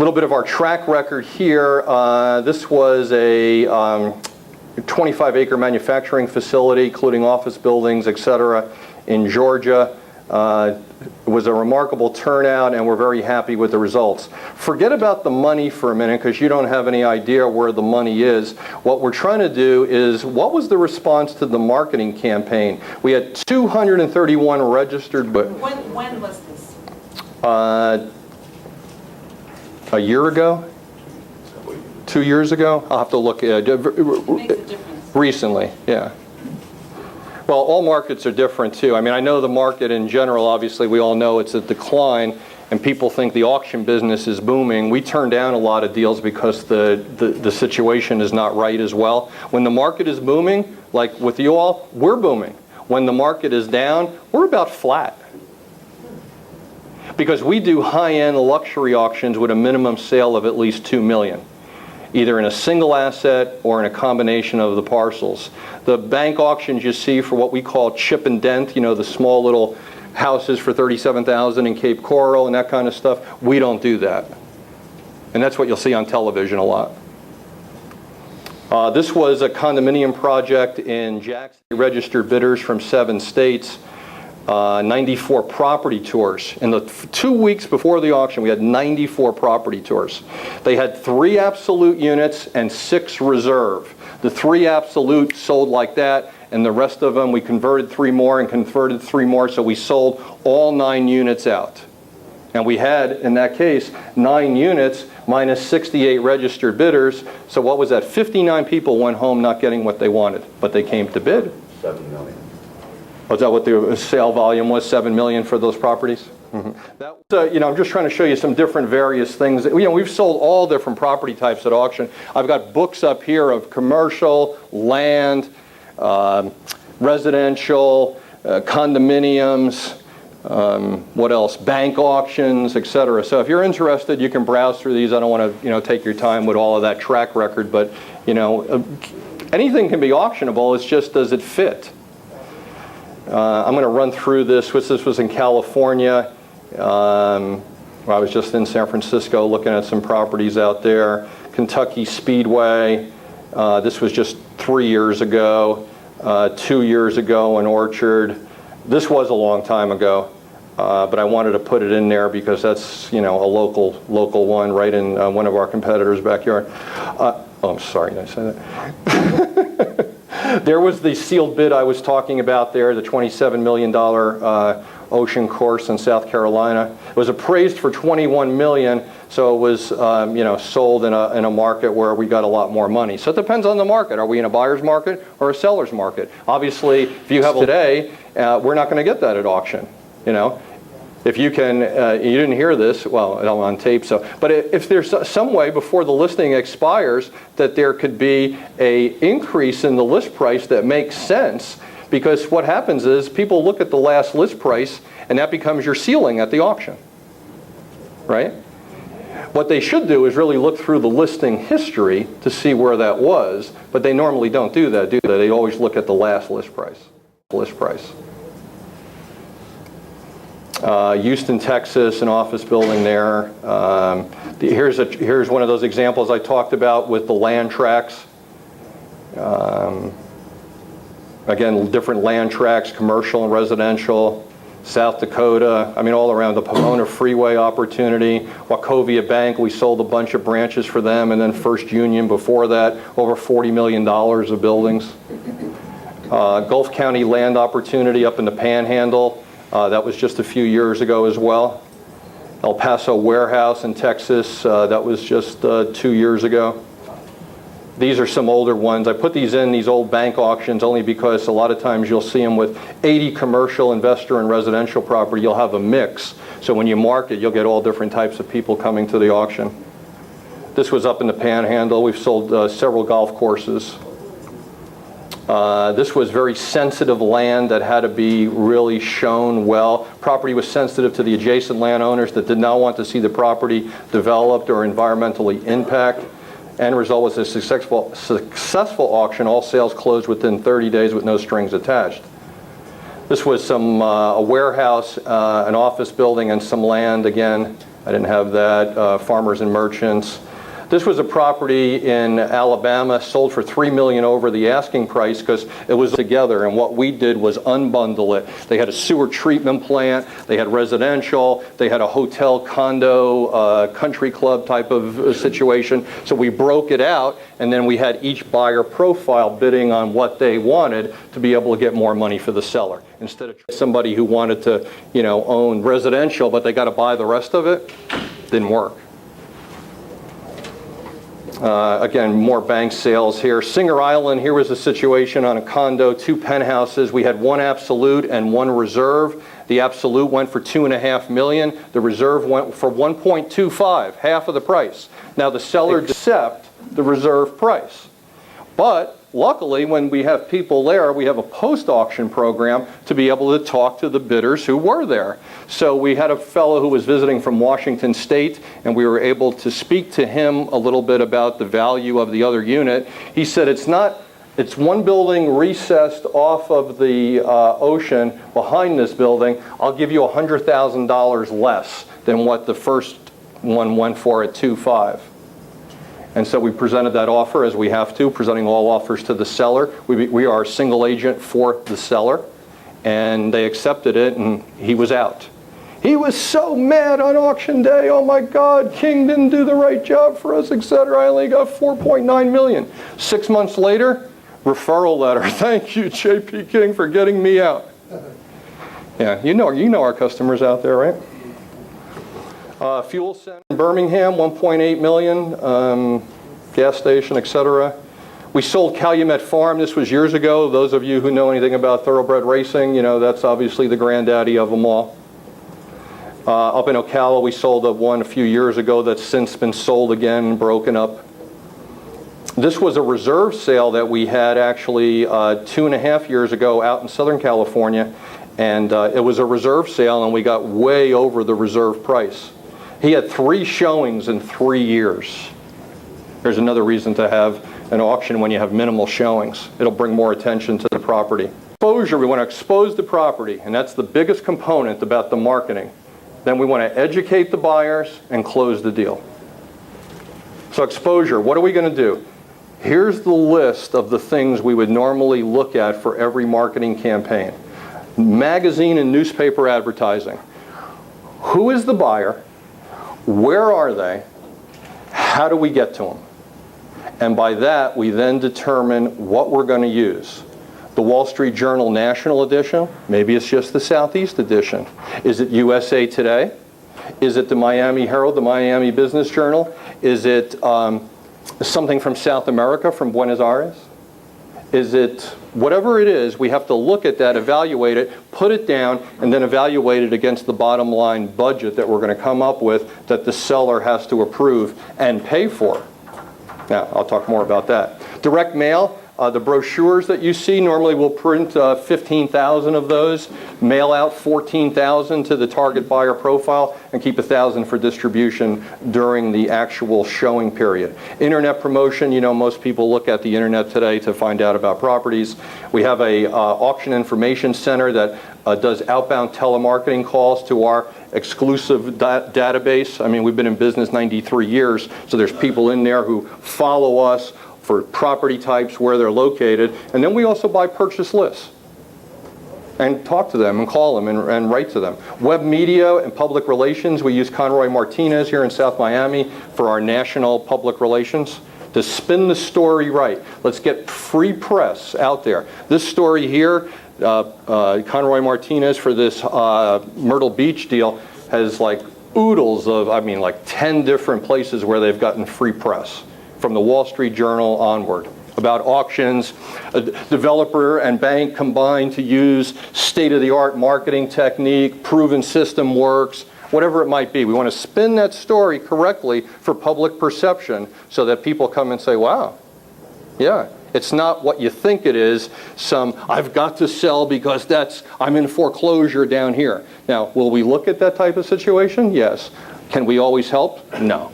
little bit of our track record here. This was a 25-acre manufacturing facility, including office buildings, et cetera, in Georgia. It was a remarkable turnout, and we're very happy with the results. Forget about the money for a minute, because you don't have any idea where the money is. What we're trying to do is, what was the response to the marketing campaign? We had 231 registered, but when was this? A year ago? 2 years ago? I'll have to look at it. Makes a difference. Recently, yeah. Well, all markets are different too. I mean, I know the market in general, obviously we all know it's a decline, and people think the auction business is booming. We turn down a lot of deals because the situation is not right as well. When the market is booming, like with you all, we're booming. When the market is down, we're about flat. Because we do high-end luxury auctions with a minimum sale of at least $2 million. Either in a single asset or in a combination of the parcels. The bank auctions you see for what we call chip and dent, you know, the small little houses for $37,000 in Cape Coral and that kind of stuff, we don't do that. And that's what you'll see on television a lot. This was a condominium project in Jackson. Registered bidders from 7 states. 94 property tours. In the 2 weeks before the auction, we had 94 property tours. They had 3 absolute units and 6 reserve. The 3 absolute sold like that, and the rest of them we converted 3 more and converted 3 more, so we sold all 9 units out. And we had, in that case, 9 units minus 68 registered bidders. So what was that? 59 people went home not getting what they wanted, but they came to bid. 7 million. Was that what the sale volume was, 7 million for those properties? Mm-hmm. That was, I'm just trying to show you some different various things. We've sold all different property types at auction. I've got books up here of commercial, land, residential, condominiums, what else? Bank auctions, etc. So if you're interested, you can browse through these. I don't want to, take your time with all of that track record, but anything can be auctionable. It's just, does it fit? I'm going to run through this. This was in California. I was just in San Francisco looking at some properties out there. Kentucky Speedway. This was just 3 years ago. 2 years ago in Orchard. This was a long time ago, but I wanted to put it in there because that's a local one right in one of our competitors' backyard. I'm sorry, did I say that? There was the sealed bid I was talking about there, the $27 million ocean course in South Carolina. It was appraised for $21 million, so it was sold in a market where we got a lot more money. So it depends on the market. Are we in a buyer's market or a seller's market? Obviously, if you have today, we're not going to get that at auction. If you can, you didn't hear this, well, on tape, but if there's some way before the listing expires that there could be an increase in the list price that makes sense, because what happens is people look at the last list price and that becomes your ceiling at the auction, right? What they should do is really look through the listing history to see where that was, but they normally don't do that, do they? They always look at the last list price. Houston, Texas, an office building there. Here's one of those examples I talked about with the land tracts. Again, different land tracts, commercial and residential. South Dakota, all around the Pomona Freeway opportunity. Wachovia Bank, we sold a bunch of branches for them, and then First Union before that, over $40 million of buildings. Gulf County land opportunity up in the Panhandle. That was just a few years ago as well. El Paso Warehouse in Texas, that was just 2 years ago. These are some older ones. I put these in these old bank auctions only because a lot of times you'll see them with 80 commercial, investor, and residential property. You'll have a mix. So when you market, you'll get all different types of people coming to the auction. This was up in the Panhandle. We've sold several golf courses. This was very sensitive land that had to be really shown well. Property was sensitive to the adjacent landowners that did not want to see the property developed or environmentally impact. End result was a successful auction. All sales closed within 30 days with no strings attached. This was a warehouse, an office building, and some land again I didn't have that. Farmers and Merchants. This was a property in Alabama, sold for $3 million over the asking price because it was together, and what we did was unbundle it. They had a sewer treatment plant, they had residential, they had a hotel, condo, country club type of situation. So we broke it out, and then we had each buyer profile bidding on what they wanted to be able to get more money for the seller. Instead of somebody who wanted to, own residential, but they got to buy the rest of it, didn't work. Again, more bank sales here. Singer Island, here was a situation on a condo, 2 penthouses. We had one absolute and one reserve. The absolute went for $2.5 million. The reserve went for $1.25, half of the price. Now the seller accepts the reserve price. But luckily, when we have people there, we have a post-auction program to be able to talk to the bidders who were there. So we had a fellow who was visiting from Washington State, and we were able to speak to him a little bit about the value of the other unit. He said it's one building recessed off of the ocean behind this building. I'll give you $100,000 less than what the first one went for at 2.5. And so we presented that offer, as we have to, presenting all offers to the seller. We are a single agent for the seller, and they accepted it, and he was out. He was so mad on auction day. Oh my God, King didn't do the right job for us, etc. I only got $4.9 million. 6 months later, referral letter. Thank you, J.P. King, for getting me out. Yeah, you know our customers out there, right? Fuel Center in Birmingham, $1.8 million, gas station, etc. We sold Calumet Farm. This was years ago. Those of you who know anything about thoroughbred racing, that's obviously the granddaddy of them all. Up in Ocala, we sold one a few years ago that's since been sold again, broken up. This was a reserve sale that we had actually 2.5 years ago out in Southern California, and it was a reserve sale, and we got way over the reserve price. He had 3 showings in 3 years. There's another reason to have an auction when you have minimal showings. It'll bring more attention to the property. Exposure, we want to expose the property, and that's the biggest component about the marketing. Then we want to educate the buyers and close the deal. So exposure, what are we going to do? Here's the list of the things we would normally look at for every marketing campaign. Magazine and newspaper advertising. Who is the buyer? Where are they? How do we get to them? And by that, we then determine what we're going to use. The Wall Street Journal National Edition? Maybe it's just the Southeast Edition. Is it USA Today? Is it the Miami Herald, the Miami Business Journal? Is it something from South America, from Buenos Aires? Is it whatever it is, we have to look at that, evaluate it, put it down, and then evaluate it against the bottom line budget that we're going to come up with that the seller has to approve and pay for. Now, I'll talk more about that. Direct mail, the brochures that you see, normally we'll print 15,000 of those, mail out 14,000 to the target buyer profile, and keep 1,000 for distribution during the actual showing period. Internet promotion, most people look at the internet today to find out about properties. We have a auction information center that does outbound telemarketing calls to our exclusive database. I mean, we've been in business 93 years, so there's people in there who follow us for property types, where they're located, and then we also buy purchase lists and talk to them and call them and write to them. Web media and public relations, we use Conroy Martinez here in South Miami for our national public relations to spin the story right. Let's get free press out there. This story here, Conroy Martinez for this Myrtle Beach deal has like oodles of, 10 different places where they've gotten free press from the Wall Street Journal onward about auctions. A developer and bank combined to use state-of-the-art marketing technique, proven system works, whatever it might be. We want to spin that story correctly for public perception so that people come and say, wow, yeah, it's not what you think it is, I've got to sell because I'm in foreclosure down here. Now, will we look at that type of situation? Yes. Can we always help? No.